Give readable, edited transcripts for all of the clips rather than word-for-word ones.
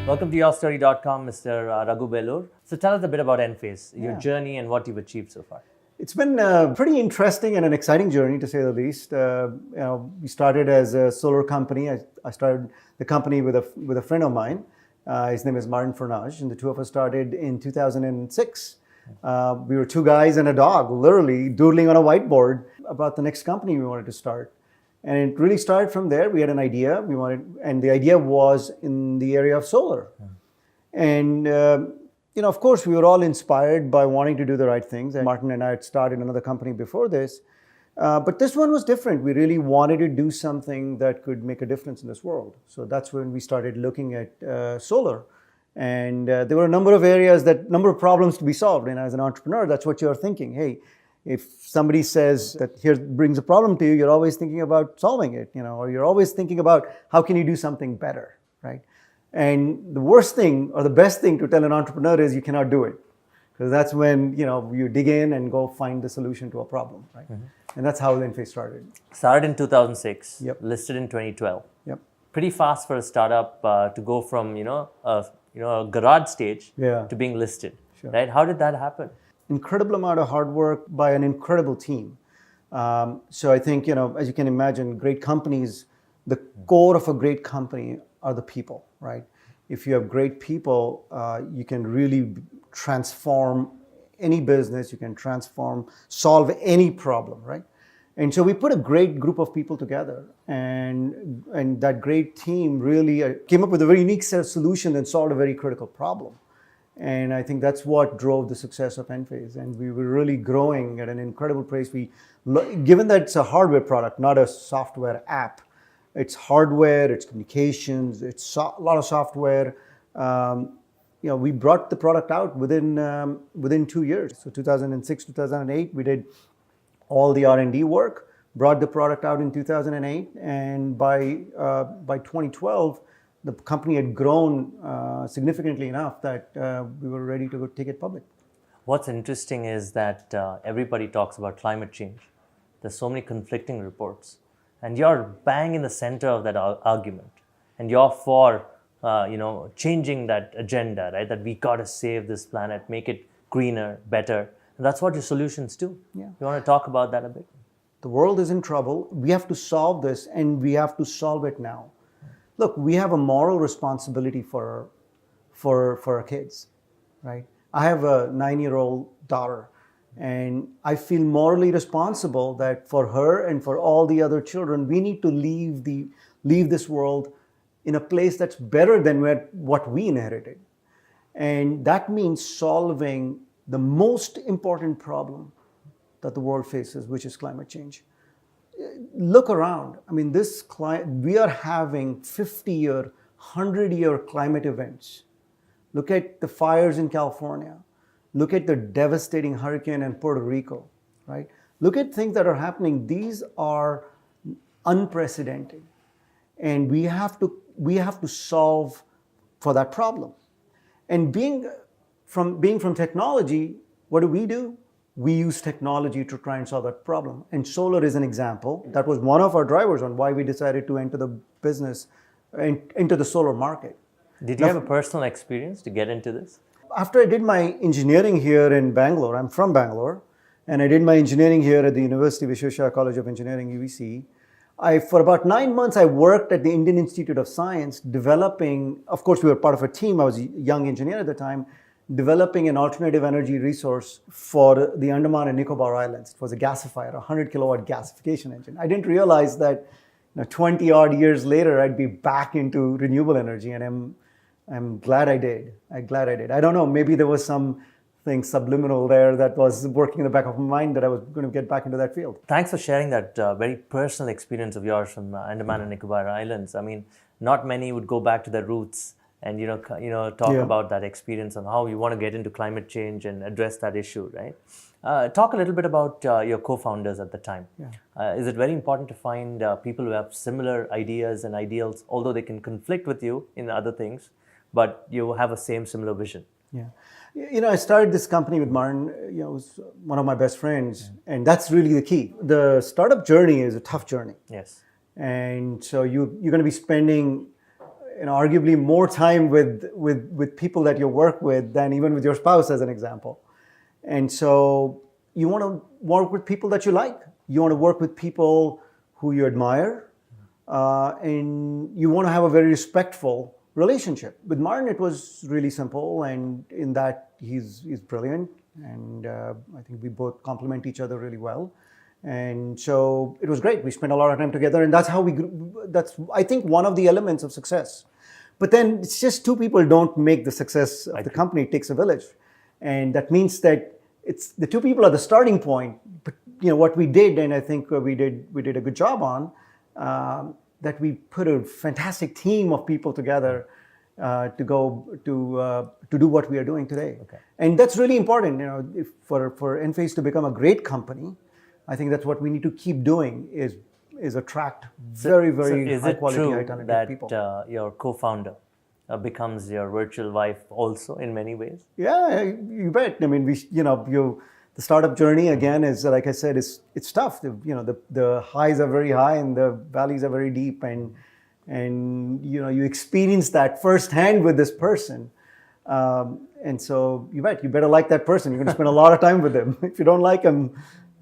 Welcome to YourStory.com, Mr. Raghu Belur. So tell us a bit about Enphase, your journey and what you've achieved so far. It's been a pretty interesting and an exciting journey, to say the least. We started as a solar company. I started the company with a friend of mine. His name is Martin Fernage, and the two of us started in 2006. We were two guys and a dog, literally doodling on a whiteboard about the next company we wanted to start. And it really started from there. We had an idea. And the idea was in the area of solar. And of course, we were all inspired by wanting to do the right things. And Martin and I had started another company before this. But this one was different. We really wanted to do something that could make a difference in this world. So that's when we started looking at solar. And there were a number of problems to be solved. And as an entrepreneur, that's what you're thinking. Hey, if somebody says that here brings a problem to you, you're always thinking about solving it, or you're always thinking about how can you do something better, right? And the worst thing or the best thing to tell an entrepreneur is you cannot do it, because that's when you dig in and go find the solution to a problem, right? And that's how Enphase started. Started in 2006, Yep. listed in 2012. Yep. Pretty fast for a startup to go from a garage stage to being listed, Sure. right? How did that happen? Incredible amount of hard work by an incredible team. So I think, as you can imagine, great companies, the core of a great company are the people, right? If you have great people, you can really transform any business, you can solve any problem, right? And so we put a great group of people together, and that great team really came up with a very unique set of solutions and solved a very critical problem. And I think that's what drove the success of Enphase. And we were really growing at an incredible pace. Given that it's a hardware product, not a software app, it's hardware, it's communications, it's a lot of software. We brought the product out within 2 years. So 2006, 2008, we did all the R&D work, brought the product out in 2008, and by 2012, the company had grown significantly enough that we were ready to go take it public. What's interesting is that everybody talks about climate change. There's so many conflicting reports, and you're bang in the center of that argument, and you're for changing that agenda, right? That we gotta save this planet, make it greener, better, and that's what your solutions do. Yeah. You want to talk about that a bit? The world is in trouble. We have to solve this, and we have to solve it now. Look, we have a moral responsibility for our kids, right? I have a 9-year-old daughter, and I feel morally responsible that for her and for all the other children, we need to leave this world in a place that's better than what we inherited. And that means solving the most important problem that the world faces, which is climate change. Look around. I mean, we are having 50-year, 100-year climate events. Look at the fires in California. Look at the devastating hurricane in Puerto Rico, right? Look at things that are happening. These are unprecedented, and we have to solve for that problem. And being from technology, what do? We use technology to try and solve that problem. And solar is an example. That was one of our drivers on why we decided to enter the business, into the solar market. Did you have a personal experience to get into this? After I did my engineering here in Bangalore, I'm from Bangalore, and I did my engineering here at the University Visvesvaraya College of Engineering, UVC. For about 9 months, I worked at the Indian Institute of Science developing, of course, we were part of a team. I was a young engineer at the time, developing an alternative energy resource for the Andaman and Nicobar Islands. It was a gasifier, a 100 kilowatt gasification engine. I didn't realize that 20 odd years later, I'd be back into renewable energy, and I'm glad I did. I don't know, maybe there was something subliminal there that was working in the back of my mind that I was going to get back into that field. Thanks for sharing that very personal experience of yours from Andaman and Nicobar Islands. I mean, not many would go back to their roots and talk about that experience and how you want to get into climate change and address that issue, right? Talk a little bit about your co-founders at the time. Is it very important to find people who have similar ideas and ideals, although they can conflict with you in other things, but you have a similar vision? Yeah. I started this company with Martin. It was one of my best friends, and that's really the key. The startup journey is a tough journey. Yes. And so you're going to be spending, arguably more time with people that you work with than even with your spouse, as an example. And so you want to work with people that you like. You want to work with people who you admire, and you want to have a very respectful relationship. With Martin, it was really simple, and in that he's brilliant, and I think we both complement each other really well. And so it was great. We spent a lot of time together, and that's how we grew. That's, I think, one of the elements of success. But then it's just two people don't make the success of the company. It takes a village, and that means that it's the two people are the starting point. But what we did, and I think we did a good job on. That we put a fantastic team of people together to do what we are doing today. Okay. And that's really important. If for Enphase to become a great company, I think that's what we need to keep doing is attract very high quality, high talented people. That your co-founder becomes your virtual wife also in many ways? Yeah, you bet. I mean, the startup journey, again, is, like I said, it's tough. The highs are very high and the valleys are very deep, and you experience that firsthand with this person, and so you better like that person. You're going to spend a lot of time with them. If you don't like them,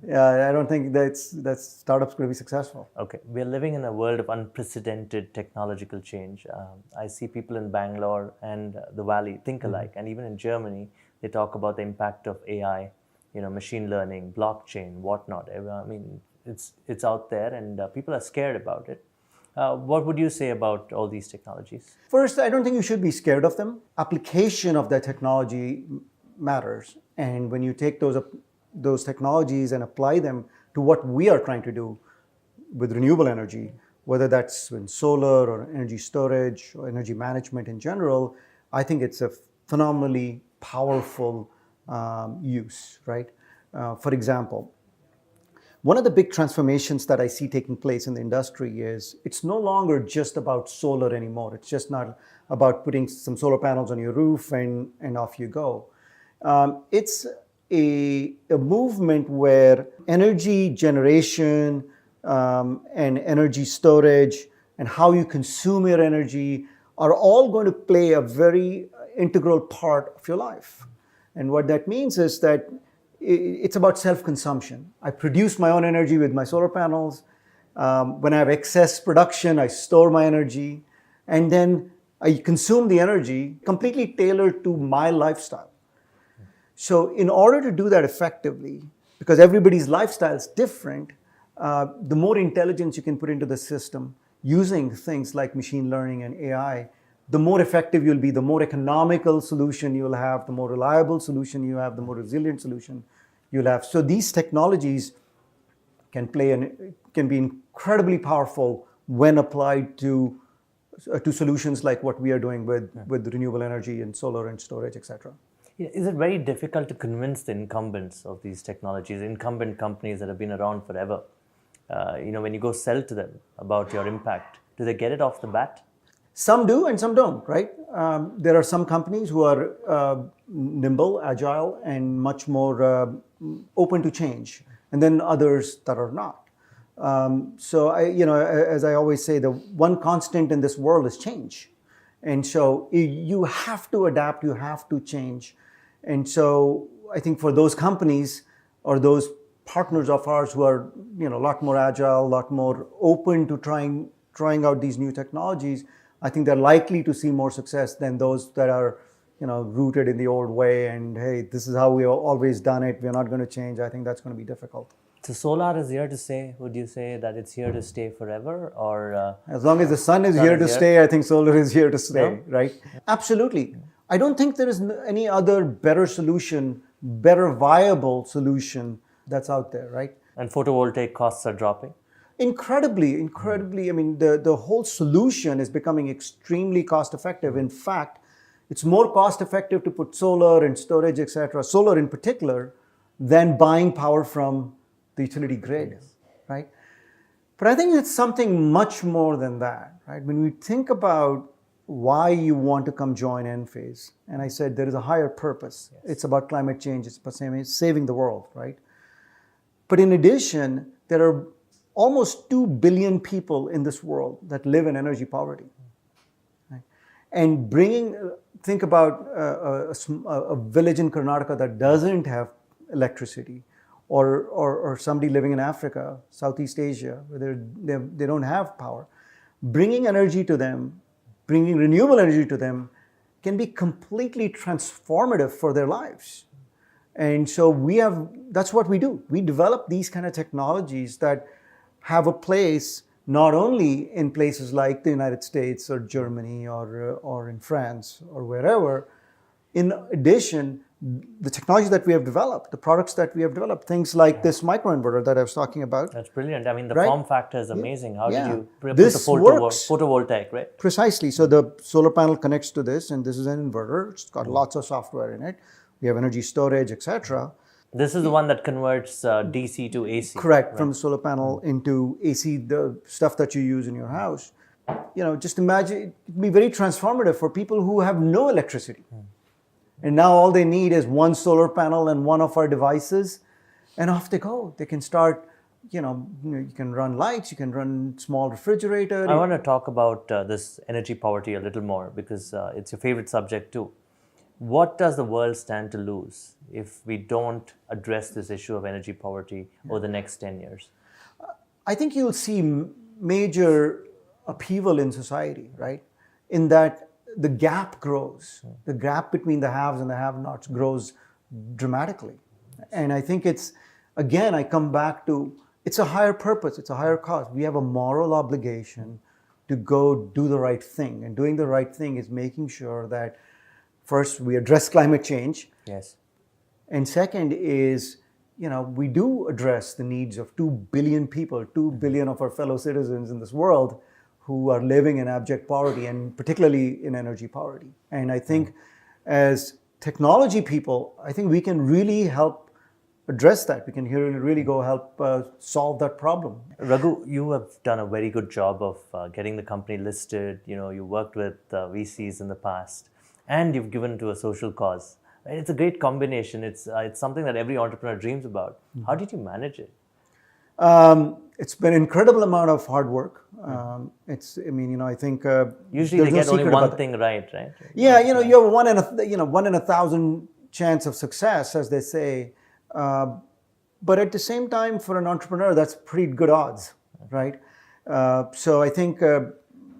I don't think that startup's going to be successful. Okay, we're living in a world of unprecedented technological change. I see people in Bangalore and the Valley think alike, and even in Germany, they talk about the impact of AI. Machine learning, blockchain, whatnot. I mean, it's out there, and people are scared about it. What would you say about all these technologies? First, I don't think you should be scared of them. Application of that technology matters, and when you take those technologies and apply them to what we are trying to do with renewable energy, whether that's in solar or energy storage or energy management in general, I think it's a phenomenally powerful use, right? For example, one of the big transformations that I see taking place in the industry is it's no longer just about solar anymore. It's just not about putting some solar panels on your roof and off you go. It's a movement where energy generation and energy storage and how you consume your energy are all going to play a very integral part of your life. And what that means is that it's about self-consumption. I produce my own energy with my solar panels. When I have excess production, I store my energy. And then I consume the energy completely tailored to my lifestyle. So in order to do that effectively, because everybody's lifestyle is different, the more intelligence you can put into the system using things like machine learning and AI, the more effective you'll be, the more economical solution you'll have, the more reliable solution you have, the more resilient solution you'll have. So these technologies can be incredibly powerful when applied to solutions like what we are doing with renewable energy and solar and storage, etc. Is it very difficult to convince the incumbents of these technologies, incumbent companies that have been around forever? When you go sell to them about your impact, do they get it off the bat? Some do and some don't, right? There are some companies who are nimble, agile, and much more open to change, and then others that are not. So as I always say, the one constant in this world is change, and so you have to adapt, you have to change, and so I think for those companies or those partners of ours who are a lot more agile, a lot more open to trying out these new technologies, I think they're likely to see more success than those that are, rooted in the old way and, hey, this is how we always done it, we're not going to change. I think that's going to be difficult. So solar is here to stay. Would you say that it's here to stay forever, or as long as the sun is here to stay, I think solar is here to stay, right? Yeah. Absolutely. I don't think there is any other better solution, better viable solution that's out there, right? And photovoltaic costs are dropping. Incredibly. I mean, the whole solution is becoming extremely cost effective. In fact, it's more cost effective to put solar and storage, etc., solar in particular, than buying power from the utility grid, right? But I think it's something much more than that, right? When we think about why you want to come join Enphase. And I said, there is a higher purpose. Yes. It's about climate change. It's about saving the world, right? But in addition, there are almost 2 billion people in this world that live in energy poverty. Right? And think about a village in Karnataka that doesn't have electricity, or somebody living in Africa, Southeast Asia, where they don't have power. Bringing energy to them, bringing renewable energy to them, can be completely transformative for their lives. And so that's what we do. We develop these kind of technologies that have a place not only in places like the United States or Germany or in France or wherever. In addition, the technology that we have developed, the products that we have developed, things like this microinverter that I was talking about. That's brilliant. I mean, the right? form factor is amazing. How did you put this the photovoltaic, right? Precisely. So the solar panel connects to this, and this is an inverter. It's got lots of software in it. We have energy storage, etc. This is the one that converts DC to AC. Correct, right? from the solar panel into AC, the stuff that you use in your house. Just imagine, it would be very transformative for people who have no electricity. And now all they need is one solar panel and one of our devices, and off they go. They can start, you can run lights, you can run small refrigerator. I want to talk about this energy poverty a little more because it's your favorite subject too. What does the world stand to lose if we don't address this issue of energy poverty over the next 10 years? I think you'll see major upheaval in society, right? In that the gap grows. The gap between the haves and the have-nots grows dramatically. And I think I come back to, it's a higher purpose, it's a higher cause. We have a moral obligation to go do the right thing. And doing the right thing is making sure that first we address climate change. Yes. And second is, we do address the needs of 2 billion people, 2 billion of our fellow citizens in this world who are living in abject poverty, and particularly in energy poverty. And I think as technology people, I think we can really help address that. We can really go help solve that problem. Raghu, you have done a very good job of getting the company listed. You worked with VCs in the past, and you've given to a social cause. It's a great combination. It's something that every entrepreneur dreams about. How did you manage it? It's been an incredible amount of hard work. I think usually they get only one thing right? Yeah, you have a 1 in 1,000 chance of success, as they say. But at the same time, for an entrepreneur, that's pretty good odds, right? So I think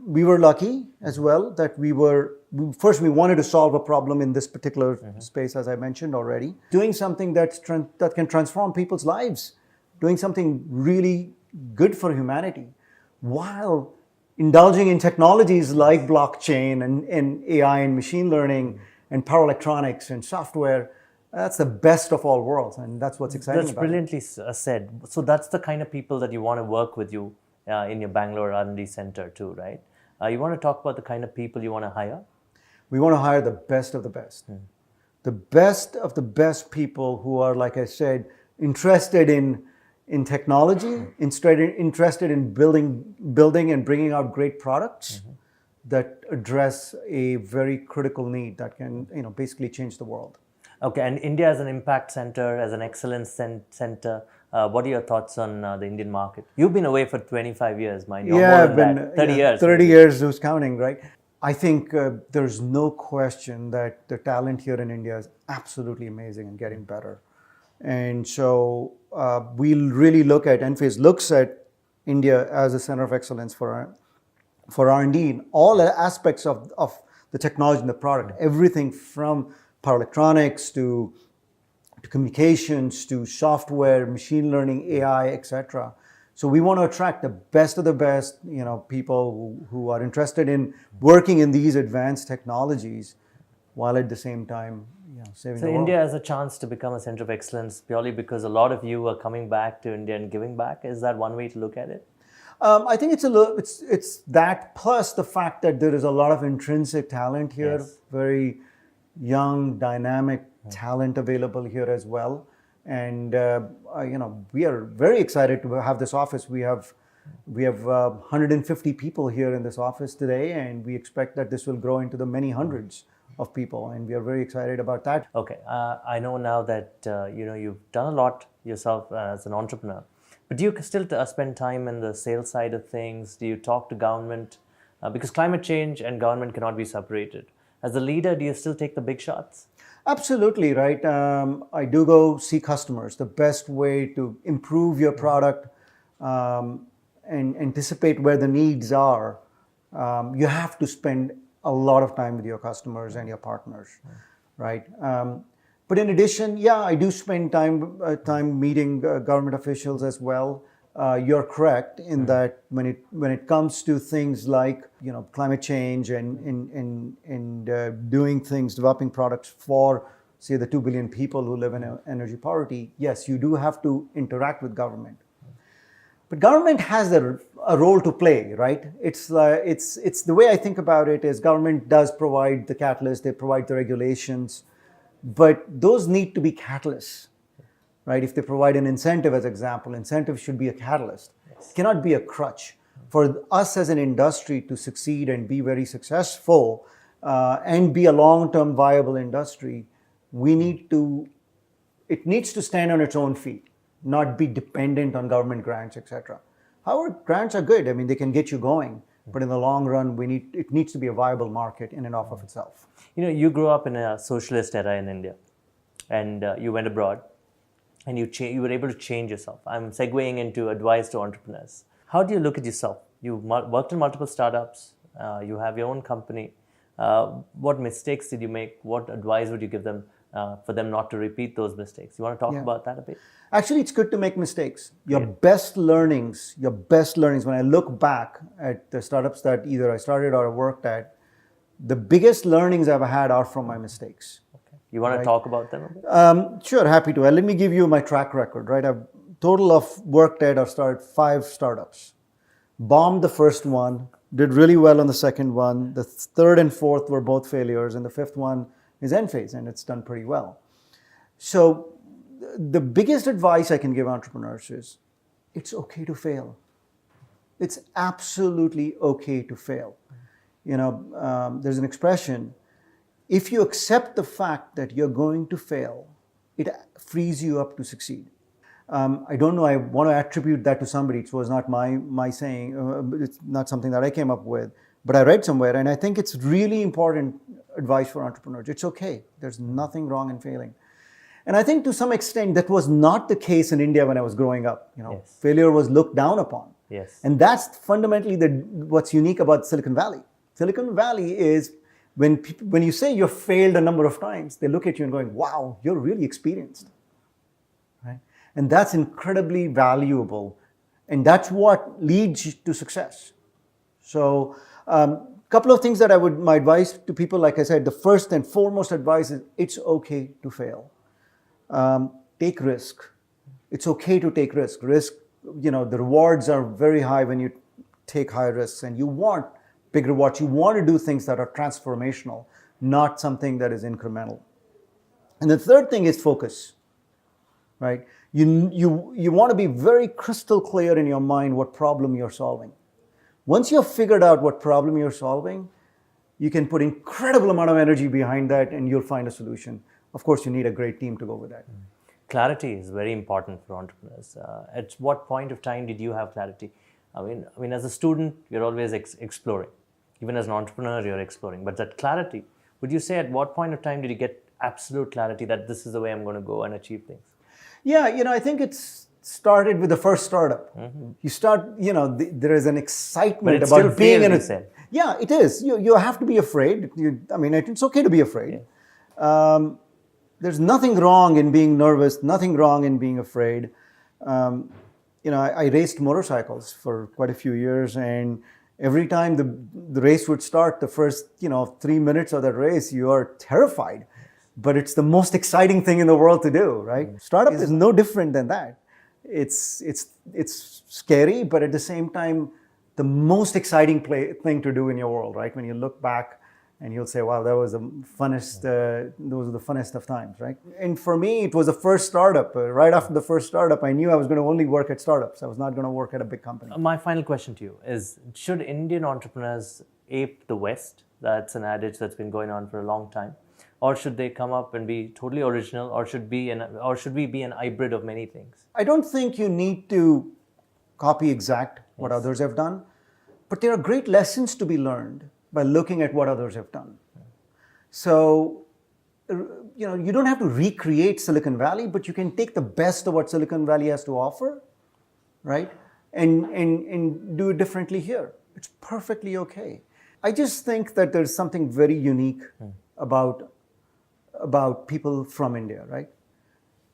we were lucky as well that we wanted to solve a problem in this particular space, as I mentioned already. Doing something that can transform people's lives, doing something really good for humanity, while indulging in technologies like blockchain and AI and machine learning and power electronics and software. That's the best of all worlds, and that's what's exciting about it. That's brilliantly said. So that's the kind of people that you want to work with you in your Bangalore R&D center too, right? You want to talk about the kind of people you want to hire? We want to hire the best of the best. The best of the best people who are, like I said, interested in technology, interested in building and bringing out great products that address a very critical need that can, basically change the world. Okay, and India as an impact center, as an excellence center, what are your thoughts on the Indian market? You've been away for 25 years, mind you. Yeah, I've been 30 years. 30 years, who's counting, right? I think there's no question that the talent here in India is absolutely amazing and getting better. And so we'll really Enphase looks at India as a center of excellence for R&D in all aspects of the technology and the product. Everything from power electronics to communications to software, machine learning, AI, etc. So we want to attract the best of the best, people who are interested in working in these advanced technologies, while at the same time, saving the world. So India has a chance to become a center of excellence purely because a lot of you are coming back to India and giving back. Is that one way to look at it? I think it's that plus the fact that there is a lot of intrinsic talent here, Yes. very young, dynamic talent available here as well. And we are very excited to have this office. We have We have 150 people here in this office today, and we expect that this will grow into the many hundreds of people, and we are very excited about that. Okay, I know now that you've done a lot yourself as an entrepreneur, but do you still spend time in the sales side of things? Do you talk to government? Because climate change and government cannot be separated. As a leader, do you still take the big shots? Absolutely, right. I do go see customers. The best way to improve your product and anticipate where the needs are, you have to spend a lot of time with your customers and your partners, right? But in addition, yeah, I do spend time meeting government officials as well. You're correct in that when it comes to things like climate change and doing things, developing products for say the 2 billion people who live in energy poverty, yes, you do have to interact with government. But government has a role to play, right? It's the way I think about it is government does provide the catalyst, they provide the regulations, but those need to be catalysts, right? If they provide an incentive, as example, incentive should be a catalyst. It cannot be a crutch. For us as an industry to succeed and be very successful and be a long-term viable industry, it needs to stand on its own feet, not be dependent on government grants, etc. However, grants are good. I mean, they can get you going, but in the long run, it needs to be a viable market in and of itself. You grew up in a socialist era in India, and you went abroad, and you were able to change yourself. I'm segueing into advice to entrepreneurs. How do you look at yourself? You worked in multiple startups. You have your own company. What mistakes did you make? What advice would you give them for them not to repeat those mistakes? You want to talk about that a bit? Actually, it's good to make mistakes. Your best learnings, when I look back at the startups that either I started or I worked at, the biggest learnings I've had are from my mistakes. Okay. You want to talk about them a bit? Sure, happy to. Let me give you my track record, right? I've total of worked at or started 5 startups. Bombed the first one, did really well on the second one. The third and fourth were both failures, and the fifth one is Enphase, and it's done pretty well. So the biggest advice I can give entrepreneurs is it's okay to fail. It's absolutely okay to fail. There's an expression, if you accept the fact that you're going to fail, it frees you up to succeed. I don't know, I want to attribute that to somebody. It was not my saying, it's not something that I came up with, but I read somewhere, and I think it's really important advice for entrepreneurs. It's okay. There's nothing wrong in failing. And I think to some extent that was not the case in India when I was growing up. Failure was looked down upon. Yes. And that's fundamentally what's unique about Silicon Valley. Silicon Valley is when you say you've failed a number of times, they look at you and going, wow, you're really experienced. Right? And that's incredibly valuable. And that's what leads to success. So couple of things that my advice to people, like I said, the first and foremost advice is it's okay to fail. Take risk. It's okay to take risk. Risk, the rewards are very high when you take high risks, and you want big rewards. You want to do things that are transformational, not something that is incremental. And the third thing is focus, right? You want to be very crystal clear in your mind what problem you're solving. Once you've figured out what problem you're solving, you can put incredible amount of energy behind that and you'll find a solution. Of course, you need a great team to go with that. Clarity is very important for entrepreneurs. At what point of time did you have clarity? I mean, as a student, you're always exploring. Even as an entrepreneur, you're exploring. But that clarity, would you say at what point of time did you get absolute clarity that this is the way I'm going to go and achieve things? Yeah, I think it's started with the first startup. You start, there is an excitement about being in it. Yeah, it is. You have to be afraid. It's okay to be afraid. Yeah. There's nothing wrong in being nervous, nothing wrong in being afraid. I raced motorcycles for quite a few years, and every time the race would start, the first 3 minutes of that race, you are terrified. But it's the most exciting thing in the world to do, right? Startup is no different than that. It's scary, but at the same time, the most exciting thing to do in your world, right? When you look back And you'll say, wow, that was the funnest, those are the funnest of times, right? And for me, it was the first startup. Right after the first startup, I knew I was going to only work at startups. I was not going to work at a big company. My final question to you is, should Indian entrepreneurs ape the West? That's an adage that's been going on for a long time. Or should they come up and be totally original, or should we be an hybrid of many things? I don't think you need to copy exact what others have done, but there are great lessons to be learned by looking at what others have done. So, you don't have to recreate Silicon Valley, but you can take the best of what Silicon Valley has to offer, right? And do it differently here. It's perfectly okay. I just think that there's something very unique about people from India, right?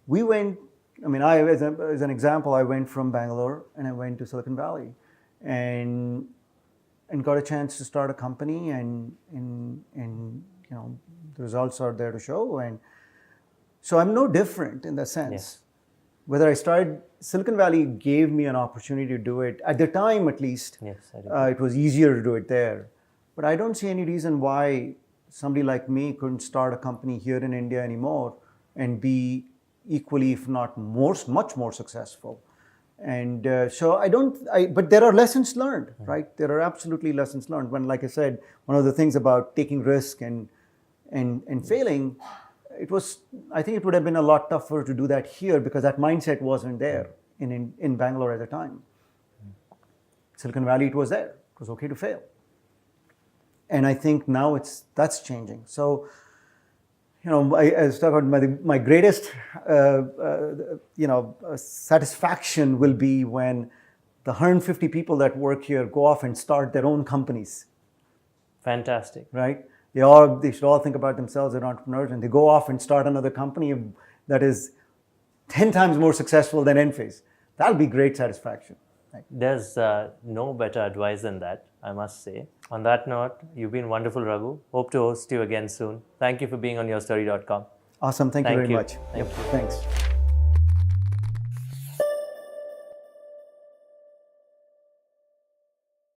We went, as an example, I went from Bangalore and I went to Silicon Valley and got a chance to start a company, and the results are there to show. And so I'm no different in that sense. Yes. Whether I started, Silicon Valley gave me an opportunity to do it. At the time, at least, Yes, I do. it was easier to do it there. But I don't see any reason why somebody like me couldn't start a company here in India anymore and be equally, if not much more successful. And but there are lessons learned, right? There are absolutely lessons learned. When, like I said, one of the things about taking risk and failing, I think it would have been a lot tougher to do that here because that mindset wasn't there in Bangalore at the time. Silicon Valley, it was there. It was okay to fail. And I think now that's changing. So, I was talking about my greatest, satisfaction will be when the 150 people that work here go off and start their own companies. Fantastic. Right? They should all think about themselves as entrepreneurs, and they go off and start another company that is 10 times more successful than Enphase. That'll be great satisfaction. Right? There's no better advice than that, I must say. On that note, you've been wonderful, Raghu. Hope to host you again soon. Thank you for being on YourStory.com. Awesome. Thank you very much. Thank you. Thanks.